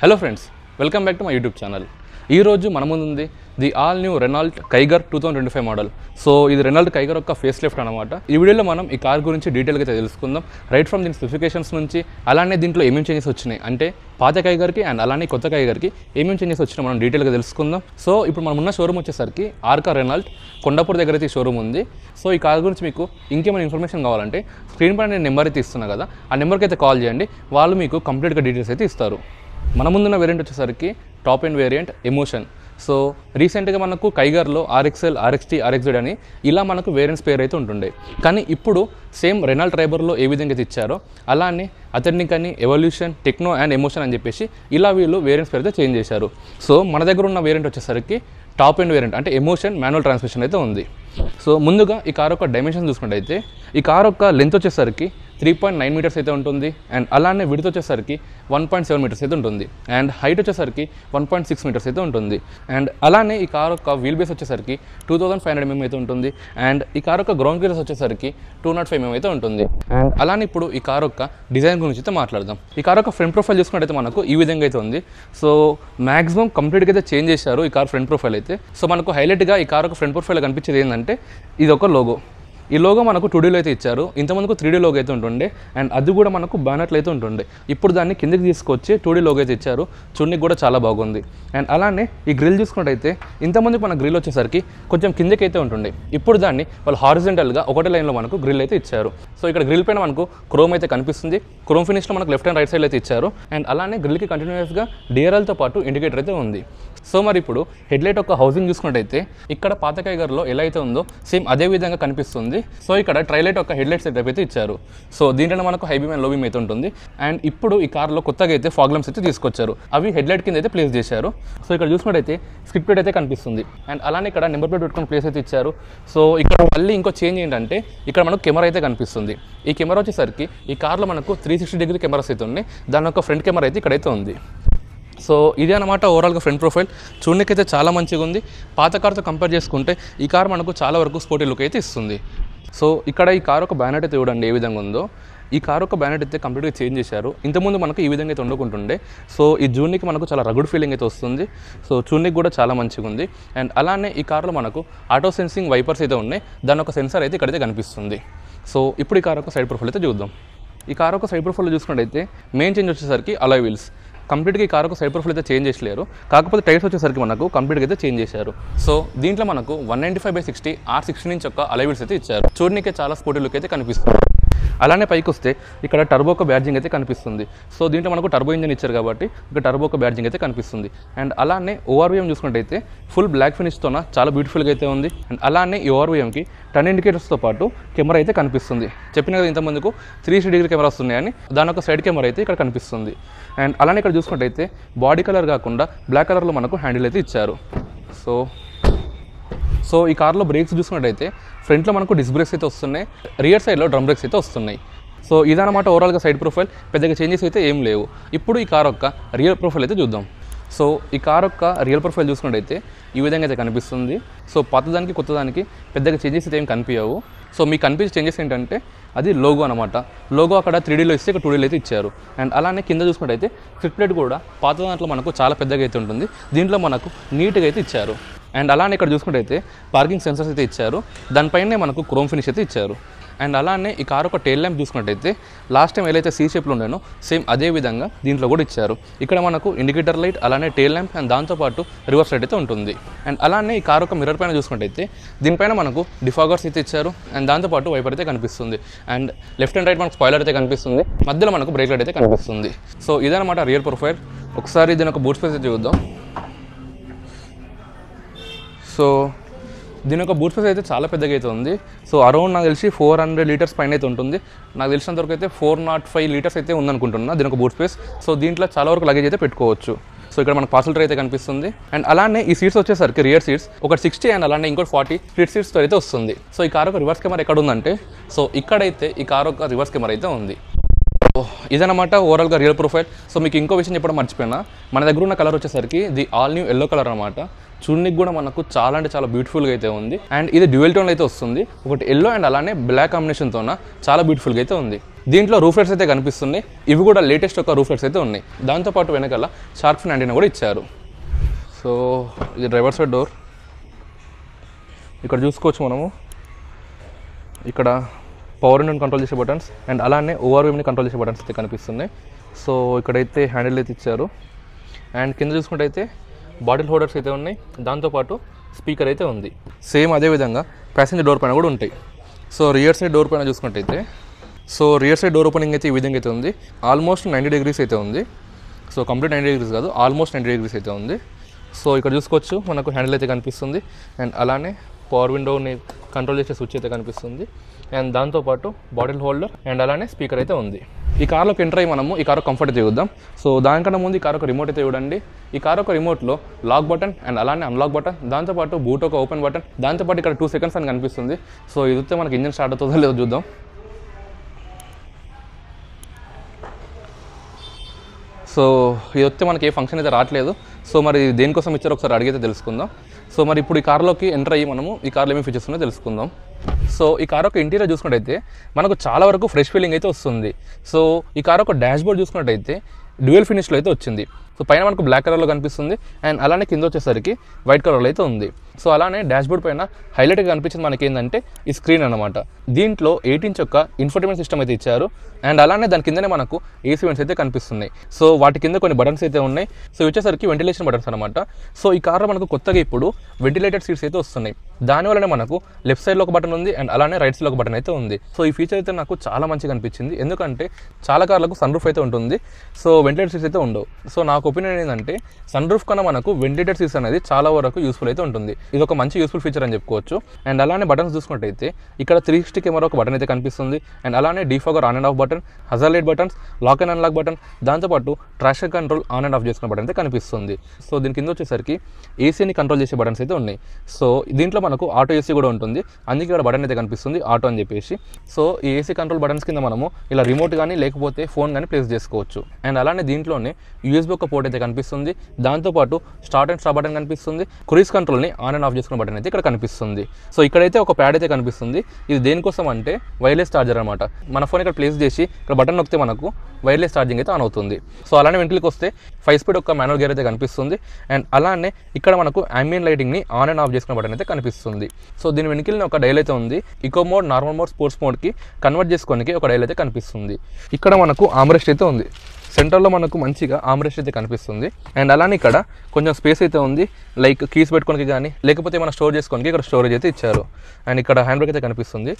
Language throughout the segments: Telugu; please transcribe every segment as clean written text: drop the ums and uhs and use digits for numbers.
Hello friends, welcome back to my YouTube channel. ఈరోజు మన ముందు ఉంది the all new Renault Kiger 2025 model. So ఇది రెనాల్ట్ కైగర్ యొక్క ఫేస్ లిఫ్ట్ అనమాట. ఈ వీడియోలో మనం ఈ కార్ గురించి డీటెయిల్గా తెలుసుకుందాం. రైట్ ఫ్రమ్ దీని స్పెసిఫికేషన్స్ నుంచి, అలానే దీంట్లో ఏమేమి చేంజెస్ వచ్చినాయి అంటే పాత కైగర్కి అండ్ అలానే కొత్త కైగర్కి ఏమేమి చేంజెస్ వచ్చినాయి మనం డీటెయిల్గా తెలుసుకుందాం. సో ఇప్పుడు మనం ఉన్న షోరూమ్ వచ్చేసరికి ఆర్కా రెనాల్ట్ కొండాపూర్ దగ్గర అయితే షోరూమ్ ఉంది. సో ఈ కార్ గురించి మీకు ఇంకేమైనా ఇన్ఫర్మేషన్ కావాలంటే స్క్రీన్ పైన నేను నెంబర్ అయితే ఇస్తున్నా కదా, ఆ నెంబర్కి అయితే కాల్ చేయండి. వాళ్ళు మీకు కంప్లీట్గా డీటెయిల్స్ అయితే ఇస్తారు. మన ముందున్న వేరియంట్ వచ్చేసరికి top end variant emotion. So రీసెంట్గా మనకు కైగర్లో ఆర్ఎక్స్ఎల్, ఆర్ఎక్స్టీ, ఆర్ఎక్స్జెడ్ అని ఇలా మనకు వేరియంట్స్ పేరు అయితే ఉంటుండే. కానీ ఇప్పుడు సేమ్ రెనాల్ట్ ట్రైబర్లో ఏ విధంగా అయితే ఇచ్చారో అలానే అథెంటిక్ అని, ఎవల్యూషన్, టెక్నో అండ్ ఎమోషన్ అని చెప్పేసి ఇలా వీళ్ళు వేరియంట్స్ పేరు అయితే చేంజ్ చేశారు. సో మన దగ్గర ఉన్న వేరియంట్ వచ్చేసరికి టాప్ ఎండ్ వేరియంట్ అంటే ఎమోషన్ మాన్యువల్ ట్రాన్స్మిషన్ అయితే ఉంది. సో ముందుగా ఈ కార్ యొక్క డైమెన్షన్ చూసుకుంటే అయితే ఈ కార్ యొక్క లెంత్ వచ్చేసరికి 3.9 మీటర్స్ అయితే ఉంటుంది. అండ్ అలానే విడ్త్ వచ్చేసరికి 1.7 మీటర్స్ అయితే ఉంటుంది. అండ్ హైట్ వచ్చేసరికి 1.6 మీటర్స్ అయితే ఉంటుంది. అండ్ అలానే ఈ కార్ యొక్క వీల్ బేస్ వచ్చేసరికి 2500 mm అయితే ఉంటుంది. అండ్ ఈ కార్ యొక్క గ్రౌండ్ క్లియరెన్స్ వచ్చేసరికి 205 mm అయితే ఉంటుంది. అండ్ అలానే ఇప్పుడు ఈ కార్ యొక్క డిజైన్ గురించి అయితే మాట్లాడదాం. ఈ కార్ యొక్క ఫ్రంట్ ప్రొఫైల్ చూసుకుంటే మనకు ఈ విధంగా అయితే ఉంది. సో మ్యాక్సిమం కంప్లీట్గా అయితే చేంజ్ చేశారు ఈ కార్ ఫ్రంట్ ప్రొఫైల్ అయితే. సో మనకు హైలైట్గా ఈ కార్ యొక్క ఫ్రంట్ ప్రొఫైల్ కనిపించేది ఏంటంటే ఇది ఒక లోగో. ఈ లోగో మనకు 2Dలో అయితే ఇచ్చారు. ఇంతమందికి 3D లోగో అయితే ఉంటుండే. అండ్ అది కూడా మనకు బ్యానర్లు అయితే ఉంటుండే. ఇప్పుడు దాన్ని కిందకి తీసుకొచ్చి 2D లోగో అయితే ఇచ్చారు. చూడడానికి కూడా చాలా బాగుంది. అండ్ అలానే ఈ గ్రిల్ చూసుకున్నట్టయితే ఇంతమందికి మన గ్రిల్ వచ్చేసరికి కొంచెం కిందకి అయితే ఉంటుండే. ఇప్పుడు దాన్ని వాళ్ళు హారిజెంటల్గా ఒకటే లైన్లో మనకు గ్రిల్ అయితే ఇచ్చారు. సో ఇక్కడ గ్రిల్ పైన మనకు క్రోమ్ అయితే కనిపిస్తుంది. క్రోమ్ ఫినిష్లో మనకు లెఫ్ట్ అండ్ రైట్ సైడ్ అయితే ఇచ్చారు. అండ్ అలానే గ్రిల్కి కంటిన్యూస్గా డిఆర్ఎల్తో పాటు ఇండికేటర్ అయితే ఉంది. సో మరి ఇప్పుడు హెడ్లైట్ యొక్క హౌసింగ్ చూసుకున్నట్టయితే ఇక్కడ పాత కైగర్లో ఎలా అయితే ఉందో సేమ్ అదే విధంగా కనిపిస్తుంది. సో ఇక్కడ ట్రైలైట్ యొక్క హెడ్లైట్ సెటప్ అయితే ఇచ్చారు. సో దీంట్లో మనకు హై బీమ్ అండ్ లో బీమ్ అయితే ఉంటుంది. అండ్ ఇప్పుడు ఈ కార్లో కొత్తగా అయితే ఫాగ్ ల్యాంప్స్ అయితే తీసుకొచ్చారు. అవి హెడ్లైట్ కింద అయితే ప్లేస్ చేశారు. సో ఇక్కడ చూసుకున్నట్టయితే స్కిట్ ప్లేట్ అయితే కనిపిస్తుంది. అండ్ అలానే ఇక్కడ నెంబర్ ప్లేట్ పెట్టుకుని ప్లేస్ అయితే ఇచ్చారు. సో ఇక్కడ మళ్ళీ ఇంకో చేంజ్ ఏంటంటే ఇక్కడ మనకు కెమెరా అయితే కనిపిస్తుంది. ఈ కెమెరా వచ్చేసరికి ఈ కార్లో మనకు 360 డిగ్రీ కెమెరాస్ అయితే ఉన్నాయి. దాని యొక్క ఫ్రంట్ కెమెరా అయితే ఇక్కడైతే ఉంది. సో ఇదే అనమాట ఓవరాల్గా ఫ్రంట్ ప్రొఫైల్. చూడడానికైతే చాలా మంచిగా ఉంది. పాత కార్తో కంపేర్ చేసుకుంటే ఈ కార్ మనకు చాలా వరకు స్పోర్టీ లుక్ అయితే ఇస్తుంది. సో ఇక్కడ ఈ కార్ ఒక బ్యానెట్ అయితే చూడండి ఏ విధంగా ఉందో. ఈ కార్ ఒక బ్యానెట్ అయితే కంప్లీట్గా చేంజ్ చేశారు. ఇంతకుముందు మనకు ఈ విధంగా అయితే వండుకుంటుండే. సో ఈ జూనికి మనకు చాలా రగుడ్ ఫీలింగ్ అయితే వస్తుంది. సో చూడడానికి కూడా చాలా మంచిగా ఉంది. అండ్ అలానే ఈ కార్లో మనకు ఆటో సెన్సింగ్ వైపర్స్ అయితే ఉన్నాయి. దాని ఒక సెన్సార్ అయితే ఇక్కడైతే కనిపిస్తుంది. సో ఇప్పుడు ఈ కార్ ఒక సైడ్ ప్రొఫైల్ అయితే చూద్దాం. ఈ కార్ ఒక సైడ్ ప్రొఫైల్ చూసుకున్నట్టయితే మెయిన్ చేంజ్ వచ్చేసరికి అలాయ్ వీల్స్. కంప్లీట్గా ఈ కార్ ఒక సైడ్ ప్రొఫైల్ అయితే చేంజ్ చేసలేరు. కాకపోతే టైర్స్ వచ్చేసరికి మనకు కంప్లీట్గా అయితే చేంజ్ చేశారు. సో దీంట్లో మనకు 195/60 R16 ఇంచ్ యొక్క అలాయ్ వీల్స్ అయితే ఇచ్చారు. చూడడానికి చాలా స్పోర్టీ లుక్ అయితే కనిపిస్తుంది. అలానే పైకి వస్తే ఇక్కడ టర్బో ఒక బ్యాడ్జింగ్ అయితే కనిపిస్తుంది. సో దీంట్లో మనకు టర్బో ఇంజన్ ఇచ్చారు కాబట్టి ఇక్కడ టర్బో ఒక బ్యాడ్జింగ్ అయితే కనిపిస్తుంది. అండ్ అలానే ఓఆర్వీఎం చూసుకుంటే ఫుల్ బ్లాక్ ఫినిష్తోన చాలా బ్యూటిఫుల్గా అయితే ఉంది. అండ్ అలానే ఈ ఓఆర్వీఎంకి టర్న్ ఇండికేటర్స్తో పాటు కెమెరా అయితే కనిపిస్తుంది. చెప్పిన కదా ఇంతమందికు 360 డిగ్రీ కెమెరాస్ ఉన్నాయని, దాని ఒక సైడ్ కెమెరా అయితే ఇక్కడ కనిపిస్తుంది. అండ్ అలానే ఇక్కడ చూసుకుంటే బాడీ కలర్ కాకుండా బ్లాక్ కలర్లో మనకు హ్యాండిల్ అయితే ఇచ్చారు. సో ఈ కార్లో బ్రేక్స్ చూసుకున్నట్టయితే ఫ్రంట్లో మనకు డిస్క్ బ్రేక్స్ అయితే వస్తున్నాయి. రియర్ సైడ్లో డ్రమ్ బ్రేక్స్ అయితే వస్తున్నాయి. సో ఇదన్నమాట ఓవరాల్గా సైడ్ ప్రొఫైల్. పెద్దగా చేంజెస్ అయితే ఏం లేవు. ఇప్పుడు ఈ కార్ యొక్క రియల్ ప్రొఫైల్ అయితే చూద్దాం. సో ఈ కార్ యొక్క రియల్ ప్రొఫైల్ చూసుకున్నట్టయితే ఈ విధంగా అయితే కనిపిస్తుంది. సో పాతదానికి కొత్తదానికి పెద్దగా చేంజెస్ అయితే ఏం కనిపించవు. సో మీకు కనిపించే చేంజెస్ ఏంటంటే అది లోగో అనమాట. లోగో అక్కడ 3Dలో ఇస్తే ఇక్కడ 2Dలో అయితే ఇచ్చారు. అండ్ అలానే కింద చూసుకున్నట్టయితే స్కిట్ ప్లేట్ కూడా పాత దాంట్లో మనకు చాలా పెద్దగా అయితే ఉంటుంది. దీంట్లో మనకు నీట్గా అయితే ఇచ్చారు. అండ్ అలానే ఇక్కడ చూసుకుంటే పార్కింగ్ సెన్సర్స్ అయితే ఇచ్చారు. దానిపైనే మనకు క్రోమ్ ఫినిష్ అయితే ఇచ్చారు. అండ్ అలానే ఈ కార్ ఒక టెయిల్ ల్యాంప్ చూసుకున్నట్టయితే లాస్ట్ టైం ఏదైతే సీ షేప్లో ఉండేనో సేమ్ అదే విధంగా దీంట్లో కూడా ఇచ్చారు. ఇక్కడ మనకు ఇండికేటర్ లైట్, అలానే టెయిల్ ల్యాంప్ అండ్ దాంతోపాటు రివర్స్ లైట్ అయితే ఉంటుంది. అండ్ అలానే ఈ కార్ ఒక మిర్రర్ పైన చూసుకున్నట్టయితే దీనిపైన మనకు డిఫాగర్స్ అయితే ఇచ్చారు. అండ్ దాంతోపాటు వైపర్ అయితే కనిపిస్తుంది. అండ్ లెఫ్ట్ అండ్ రైట్ మనకు స్పాయిలర్ అయితే కనిపిస్తుంది. మధ్యలో మనకు బ్రేక్ లైట్ అయితే కనిపిస్తుంది. సో ఇదనమాట రియర్ ప్రొఫైల్. ఒకసారి దీని ఒక బూట్ స్పేస్ అయితే చూద్దాం. సో దీని యొక్క బూట్ స్పేస్ అయితే చాలా పెద్దగా అయితే ఉంది. సో అరౌండ్ నాకు తెలిసి 400 లీటర్స్ పైన అయితే ఉంటుంది. నాకు తెలిసినంతవరకు అయితే 405 లీటర్స్ అయితే ఉందనుకుంటున్నా దీని ఒక బూట్ స్పేస్. సో దీంట్లో చాలా వరకు లగేజ్ అయితే పెట్టుకోవచ్చు. సో ఇక్కడ మనకు పార్సల్ ట్రే అయితే కనిపిస్తుంది. అండ్ అలానే ఈ సీట్స్ వచ్చేసరికి రియర్ సీట్స్ ఒక 60 అండ్ అలానే ఇంకోటి 40 స్ప్లిట్ సీట్స్తో అయితే వస్తుంది. సో ఈ కార్ ఒక రివర్స్ కెమెరా ఎక్కడ ఉందంటే సో ఇక్కడైతే ఈ కార్ ఒక రివర్స్ కెమెరా అయితే ఉంది. ఇదన్నమాట ఓవరాల్గా రియల్ ప్రొఫైల్. సో మీకు ఇంకో విషయం చెప్పడం మర్చిపోయినా, మన దగ్గర ఉన్న కలర్ వచ్చేసరికి the all new yellow colour అనమాట. చూడడానికి కూడా మనకు చాలా అంటే చాలా బ్యూటిఫుల్గా అయితే ఉంది. అండ్ ఇది డ్యూయల్ టోన్ అయితే వస్తుంది. ఒకటి ఎల్లో అండ్ అలానే బ్లాక్ కాంబినేషన్తోన చాలా బ్యూటిఫుల్గా అయితే ఉంది. దీంట్లో రూఫ్ లైట్స్ అయితే కనిపిస్తున్నాయి. ఇవి కూడా లేటెస్ట్ ఒక రూఫ్ లైట్స్ అయితే ఉన్నాయి. దాంతోపాటు వెనకాల షార్క్ ఫిన్ యాంటీనా కూడా ఇచ్చారు. సో ఇది డ్రైవర్ సైడ్ డోర్. ఇక్కడ చూసుకోవచ్చు మనము, ఇక్కడ పవర్ విండోని కంట్రోల్ చేసే బటన్స్ అండ్ అలానే ఓవర్వ్యూని కంట్రోల్ చేసే బటన్స్ అయితే కనిపిస్తున్నాయి. సో ఇక్కడైతే హ్యాండిల్ అయితే ఇచ్చారు. అండ్ కింద చూసుకుంటే అయితే బాటిల్ హోల్డర్స్ అయితే ఉన్నాయి. దాంతోపాటు స్పీకర్ అయితే ఉంది. సేమ్ అదేవిధంగా ప్యాసింజర్ డోర్ పైన కూడా ఉంటాయి. సో రియర్ సైడ్ డోర్ పైన చూసుకుంటే అయితే, so rear side door opening అయితే ఈ విధంగా అయితే ఉంది. ఆల్మోస్ట్ 90 degrees అయితే ఉంది. సో కంప్లీట్ 90 degrees కాదు, ఆల్మోస్ట్ 90 degrees అయితే ఉంది. సో ఇక్కడ చూసుకోవచ్చు మనకు హ్యాండిల్ అయితే కనిపిస్తుంది. అండ్ అలానే పవర్ విండోని కంట్రోల్ చేసే స్విచ్ అయితే కనిపిస్తుంది. అండ్ దాంతోపాటు బాటిల్ హోల్డర్ అండ్ అలానే స్పీకర్ అయితే ఉంది. ఈ కార్లోకి ఎంటర్ అయ్యి మనము ఈ కార్ కంఫర్ట్ అయితే చూద్దాం. సో దానికన్నా ముందు ఈ కార్ ఒక రిమోట్ అయితే చూడండి. ఈ కార్ ఒక రిమోట్లో లాక్ బటన్ అండ్ అలానే అన్లాక్ బటన్, దాంతోపాటు బూట్ ఒక ఓపెన్ బటన్, దాంతోపాటు ఇక్కడ 2 seconds అని కనిపిస్తుంది. సో ఇది వస్తే మనకి ఇంజన్ స్టార్ట్ అవుతుందో లేదో చూద్దాం. సో ఇది వస్తే మనకి ఏ ఫంక్షన్ అయితే రావట్లేదు. సో మరి దేనికోసం ఇచ్చారో ఒకసారి అడిగితే తెలుసుకుందాం. సో మరి ఇప్పుడు ఈ కార్లోకి ఎంటర్ అయ్యి మనము ఈ కార్లో ఏమేమి ఫీచర్స్ ఉన్నాయో తెలుసుకుందాం. సో ఈ కార్ యొక్క ఇంటీరియర్ చూసుకున్నట్టయితే మనకు చాలా వరకు ఫ్రెష్ ఫీలింగ్ అయితే వస్తుంది. సో ఈ కార్ యొక్క డాష్ బోర్డ్ చూసుకున్నట్టయితే డ్యూయల్ ఫినిష్లో అయితే వచ్చింది. సో పైన మనకు బ్లాక్ కలర్లో కనిపిస్తుంది అండ్ అలానే కింద వచ్చేసరికి వైట్ కలర్లో అయితే ఉంది. సో అలానే డాష్ బోర్డ్ పైన హైలైట్గా కనిపించింది మనకి ఏంటంటే ఈ స్క్రీన్ అనమాట. దీంట్లో 8 inch యొక్క ఇన్ఫోటైన్మెంట్ సిస్టమ్ అయితే ఇచ్చారు. అండ్ అలానే దాని కిందనే మనకు ఏసీ వెంట్స్ అయితే కనిపిస్తున్నాయి. సో వాటి కింద కొన్ని బటన్స్ అయితే ఉన్నాయి. సో వచ్చేసరికి వెంటిలేషన్ బటన్స్ అనమాట. సో ఈ కార్లో మనకు కొత్తగా ఇప్పుడు వెంటిలేటెడ్ సీట్స్ అయితే వస్తున్నాయి. దానివల్లనే మనకు లెఫ్ట్ సైడ్లో ఒక బటన్ ఉంది అండ్ అలానే రైట్ సైడ్లో ఒక బటన్ అయితే ఉంది. సో ఈ ఫీచర్ అయితే నాకు చాలా మంచిగా అనిపించింది. ఎందుకంటే చాలా కార్లకు సన్ రూఫ్ అయితే ఉంటుంది. సో వెంటిలేటెడ్ సీట్స్ అయితే ఉండవు. సో నాకు ఒపీనియన్ ఏంటంటే సన్ రూఫ్ కన్నా మనకు వెంటిలేటెడ్ సీట్స్ అనేది చాలా వరకు యూస్ఫుల్ అయితే ఉంటుంది. ఇది ఒక మంచి యూస్ఫుల్ ఫీచర్ అని చెప్పుకోవచ్చు. అండ్ అలానే బటన్స్ చూసుకున్నట్టయితే ఇక్కడ 360 కెమెరా ఒక బటన్ అయితే కనిపిస్తుంది. అండ్ అలానే defogger on and off button, hazard light buttons, lock and unlock button, దాంతోపాటు traction control on and off చేసుకునే బటన్ అయితే కనిపిస్తుంది. సో దీని కింద వచ్చేసరికి ఏసీని కంట్రోల్ చేసే బటన్స్ అయితే ఉన్నాయి. సో దీంట్లో మనకు ఆటో ఏసీ కూడా ఉంటుంది. అందుకే ఇక్కడ బటన్ అయితే కనిపిస్తుంది ఆటో అని చెప్పేసి. సో ఈ ఏసీ కంట్రోల్ బటన్స్ కింద మనము ఇలా రిమోట్ కానీ లేకపోతే ఫోన్ కానీ ప్లేస్ చేసుకోవచ్చు. అండ్ అలానే దీంట్లోనే యూఎస్బీ ఒక పోర్ట్ అయితే కనిపిస్తుంది. దాంతోపాటు స్టార్ట్ అండ్ స్టాప్ బటన్ కనిపిస్తుంది. క్రూయిజ్ కంట్రోల్ని ఆన్ అండ్ ఆఫ్ చేసుకునే బటన్ అయితే ఇక్కడ కనిపిస్తుంది. సో ఇక్కడైతే ఒక ప్యాడ్ అయితే కనిపిస్తుంది. ఇది దేనికోసం అంటే వైర్లెస్ ఛార్జర్ అనమాట. మన ఫోన్ ఇక్కడ ప్లేస్ చేసి ఇక్కడ బటన్ నొక్కితే మనకు వైర్లెస్ ఛార్జింగ్ అయితే ఆన్ అవుతుంది. సో అలానే వెంట్లకి వస్తే 5 speed ఒక మాన్యువల్ గేర్ అయితే కనిపిస్తుంది. అండ్ అలానే ఇక్కడ మనకు అంబియన్ లైటింగ్ని ఆన్ అండ్ ఆఫ్ చేసుకునే బటన్ అయితే కనిపిస్తుంది. సో దీని వెనుకల్ని ఒక డైల్ అయితే ఉంది. Eco mode, normal mode, sports మోడ్కి కన్వర్ట్ చేసుకోనికి ఒక డైల్ అయితే కనిపిస్తుంది. ఇక్కడ మనకు ఆర్మ్రెస్ట్ అయితే ఉంది. సెంటర్లో మనకు మంచిగా ఆర్మ్రెస్ట్ అయితే కనిపిస్తుంది. అండ్ అలానే ఇక్కడ కొంచెం స్పేస్ అయితే ఉంది. లైక్ కీస్ పెట్టుకోనికి కానీ లేకపోతే మనం స్టోర్ చేసుకోనికి ఇక్కడ స్టోరేజ్ అయితే ఇచ్చారు. అండ్ ఇక్కడ హ్యాండ్ బ్రేక్ అయితే కనిపిస్తుంది.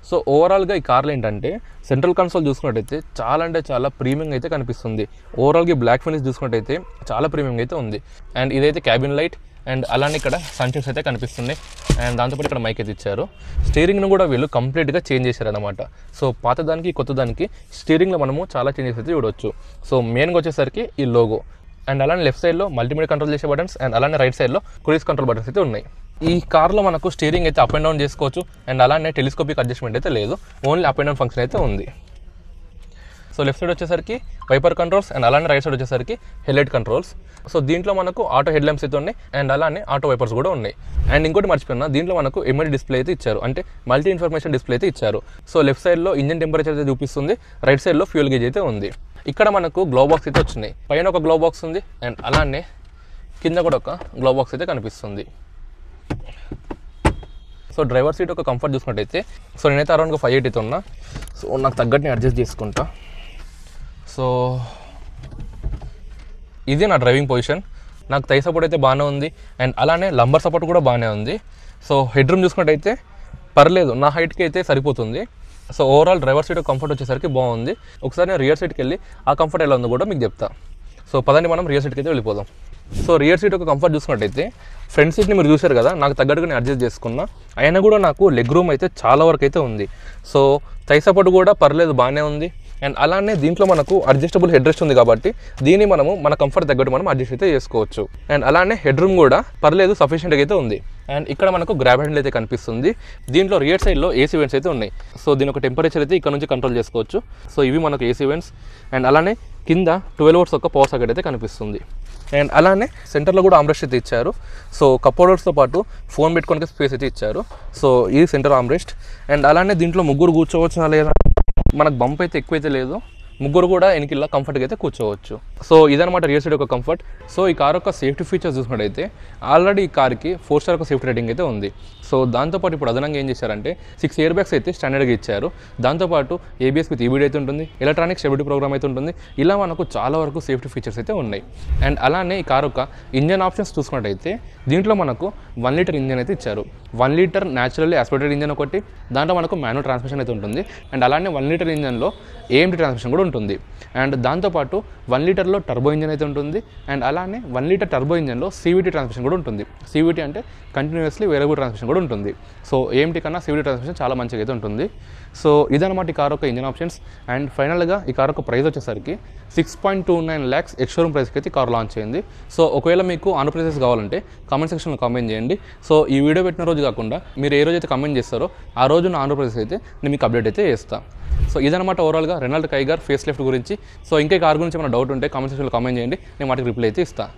సో ఓవరాల్గా ఈ కార్లో ఏంటంటే సెంట్రల్ కన్సోల్ చూసుకున్నట్టయితే చాలా అంటే చాలా ప్రీమియం అయితే కనిపిస్తుంది. ఓవరాల్గా బ్లాక్ ఫినిష్ చూసుకున్నట్టయితే చాలా ప్రీమియం అయితే ఉంది. అండ్ ఇదైతే క్యాబిన్ లైట్ అండ్ అలానే ఇక్కడ సన్షేడ్స్ అయితే కనిపిస్తున్నాయి. అండ్ దాంతోపాటు ఇక్కడ మైక్ అయితే ఇచ్చారు. స్టీరింగ్ను కూడా వీళ్ళు కంప్లీట్గా చేంజ్ చేశారనమాట. సో పాతదానికి కొత్తదానికి స్టీరింగ్లో మనము చాలా చేంజెస్ అయితే చూడవచ్చు. సో మెయిన్గా వచ్చేసరికి ఈ లోగో అండ్ అలానే లెఫ్ట్ సైడ్లో మల్టీమీడియా కంట్రోల్ చేసే బటన్స్ అండ్ అలానే రైట్ సైడ్లో క్రూయిజ్ కంట్రోల్ బటన్స్ అయితే ఉన్నాయి. ఈ కార్లో మనకు స్టీరింగ్ అయితే అప్ అండ్ డౌన్ చేసుకోవచ్చు. అండ్ అలానే టెలిస్కోపిక్ అడ్జస్ట్మెంట్ అయితే లేదు, only up and down function అయితే ఉంది. సో లెఫ్ట్ సైడ్ వచ్చేసరికి వైపర్ కంట్రోల్స్ అండ్ అలానే రైట్ సైడ్ వచ్చేసరికి హెడ్లైట్ కంట్రోల్స్. సో దీంట్లో మనకు ఆటో హెడ్ ల్యాంప్స్ అయితే ఉన్నాయి అండ్ అలానే ఆటో వైపర్స్ కూడా ఉన్నాయి. అండ్ ఇంకోటి మర్చిపోయినా దీంట్లో మనకు ఎంఎల్ డిస్ప్లే అయితే ఇచ్చారు, అంటే మల్టీ ఇన్ఫర్మేషన్ డిస్ప్లే అయితే ఇచ్చారు. సో లెఫ్ట్ సైడ్లో ఇంజిన్ టెంపరేచర్ అయితే చూపిస్తుంది, రైట్ సైడ్లో ఫ్యూల్ గేజ్ అయితే ఉంది. ఇక్కడ మనకు గ్లో బాక్స్ అయితే వచ్చినాయి. పైన ఒక గ్లో బాక్స్ ఉంది అండ్ అలానే కింద కూడా ఒక గ్లో బాక్స్ అయితే కనిపిస్తుంది. సో డ్రైవర్ సీట్ ఒక కంఫర్ట్ చూసుకున్నట్టయితే, సో నేనైతే అరౌండ్గా 580 అయితే ఉన్నా. సో నాకు తగ్గట్టు అడ్జస్ట్ చేసుకుంటా. సో ఇది నా డ్రైవింగ్ పొజిషన్. నాకు థై సపోర్ట్ అయితే బాగానే ఉంది అండ్ అలానే లంబర్ సపోర్ట్ కూడా బాగానే ఉంది. సో హెడ్ రూమ్ చూసుకున్నట్టయితే పర్లేదు, నా హైట్కి అయితే సరిపోతుంది. So overall driver seat comfort వచ్చేసరికి బాగుంది. ఒకసారి నేను రియర్ సీట్కి వెళ్ళి ఆ కంఫర్ట్ ఎలా ఉందో కూడా మీకు చెప్తా. సో పదండి మనం రియర్ సీట్కి అయితే వెళ్ళిపోదాం. సో రియర్ సీట్ ఒక కంఫర్ట్ చూసుకున్నట్టయితే ఫ్రంట్ సీట్ని మీరు చూశారు కదా, నాకు తగ్గట్టుగా నేను అడ్జస్ట్ చేసుకున్నా. అయినా కూడా నాకు లెగ్ రూమ్ అయితే చాలా వరకు అయితే ఉంది. సో థై సపోర్ట్ కూడా పర్లేదు బాగానే ఉంది. అండ్ అలానే దీంట్లో మనకు అడ్జస్టబుల్ హెడ్ రెస్ట్ ఉంది కాబట్టి దీన్ని మనము మన కంఫర్ట్ తగ్గట్టు మనం అడ్జస్ట్ అయితే చేసుకోవచ్చు. అండ్ అలానే హెడ్ రూమ్ కూడా పర్లేదు సఫిషియెంట్గా అయితే ఉంది. అండ్ ఇక్కడ మనకు గ్రాబ్ హ్యాండిల్ అయితే కనిపిస్తుంది. దీంట్లో రియర్ సైడ్లో ఏసీ వెంట్స్ అయితే ఉన్నాయి. సో దీని ఒక టెంపరేచర్ అయితే ఇక్కడ నుంచి కంట్రోల్ చేసుకోవచ్చు. సో ఇవి మనకు ఏసీ వెంట్స్. అండ్ అలానే కింద 12 volts ఒక పవర్ సాకెట్ అయితే కనిపిస్తుంది. అండ్ అలానే సెంటర్లో కూడా ఆమ్రెస్ట్ అయితే ఇచ్చారు. సో కప్ హోల్డర్స్తో పాటు ఫోన్ పెట్టుకోనికి స్పేస్ అయితే ఇచ్చారు. సో ఇది సెంటర్ ఆమ్రెస్ట్. అండ్ అలానే దీంట్లో ముగ్గురు కూర్చోవచ్చా లేదా, మనకు బంప్ అయితే ఎక్కువైతే లేదు, ముగ్గురు కూడా వెనకిలా కంఫర్ట్గా అయితే కూర్చోవచ్చు. సో ఇదనమాట రియర్ సైడ్ యొక్క కంఫర్ట్. సో ఈ కార్ యొక్క సేఫ్టీ ఫీచర్స్ చూసుకున్నట్టయితే ఆల్రెడీ ఈ కార్కి 4 స్టార్ యొక్క సేఫ్టీ రేటింగ్ అయితే ఉంది. సో దాంతోపాటు ఇప్పుడు అదనంగా ఏం చేశారంటే 6 ఎయిర్ బ్యాగ్స్ అయితే స్టాండర్డ్గా ఇచ్చారు. దాంతోపాటు ABS విత్ EBD అయితే ఉంటుంది, ఎలక్ట్రానిక్ స్టెబిలిటీ ప్రోగ్రామ్ అయితే ఉంటుంది. ఇలా మనకు చాలా వరకు సేఫ్టీ ఫీచర్స్ అయితే ఉన్నాయి. అండ్ అలానే ఈ కార్ యొక్క ఇంజన్ ఆప్షన్స్ చూసుకున్నట్టయితే దీంట్లో మనకు 1 లీటర్ ఇంజన్ అయితే ఇచ్చారు. 1 లీటర్ న్యాచురల్లీ ఆస్పిరేటెడ్ ఇంజన్ ఒకటి, దాంట్లో మనకు మాన్యువల్ ట్రాన్స్మిషన్ అయితే ఉంటుంది. అండ్ అలానే 1 లీటర్ ఇంజన్లో AMD ట్రాన్స్మిషన్ కూడా ఉంటుంది. అండ్ దాంతోపాటు 1 లీటర్లో టర్బో ఇంజన్ అయితే ఉంటుంది. అండ్ అలానే 1 లీటర్ టర్బో ఇంజన్లో CVT ట్రాన్స్మిషన్ కూడా ఉంటుంది. CVT అంటే కంటిన్యూస్లీ వేరియబుల్ ట్రాన్స్మిషన్ కూడా ఉంటుంది. సో AMT కన్నా CVT ట్రాన్స్మిషన్ చాలా మంచిగా అయితే ఉంటుంది. సో ఇదన్నమాట ఈ కార్ యొక్క ఇంజన్ ఆప్షన్స్. అండ్ ఫైనల్గా ఈ కార్ యొక్క ప్రైస్ వచ్చేసరికి 6.29 lakhs ఎక్స్-షోరూమ్ ప్రైస్కి అయితే కార్ లాంచ్ అయింది. సో ఒకవేళ మీకు ఆన్ ప్రైసెస్ కావాలంటే కామెంట్ సెక్షన్లో కామెంట్ చేయండి. సో ఈ వీడియో పెట్టిన రోజు కాకుండా మీరు ఏ రోజు అయితే కామెంట్ చేస్తారో ఆ రోజు నా ఆన్ ప్రైసెస్ అయితే నేను మీకు అప్డేట్ అయితే చేస్తాను. సో ఇదనమాట ఓవరాల్గా రెనాల్ట్ కైగర్ ఫేస్ లిఫ్ట్ గురించి. సో ఇంకా కార్ గురించి ఏమైనా డౌట్ ఉంటే కామెంట్ సెక్షన్లో కామెంట్ చేయండి, నేను వాటికి రిప్లై అయితే ఇస్తాను.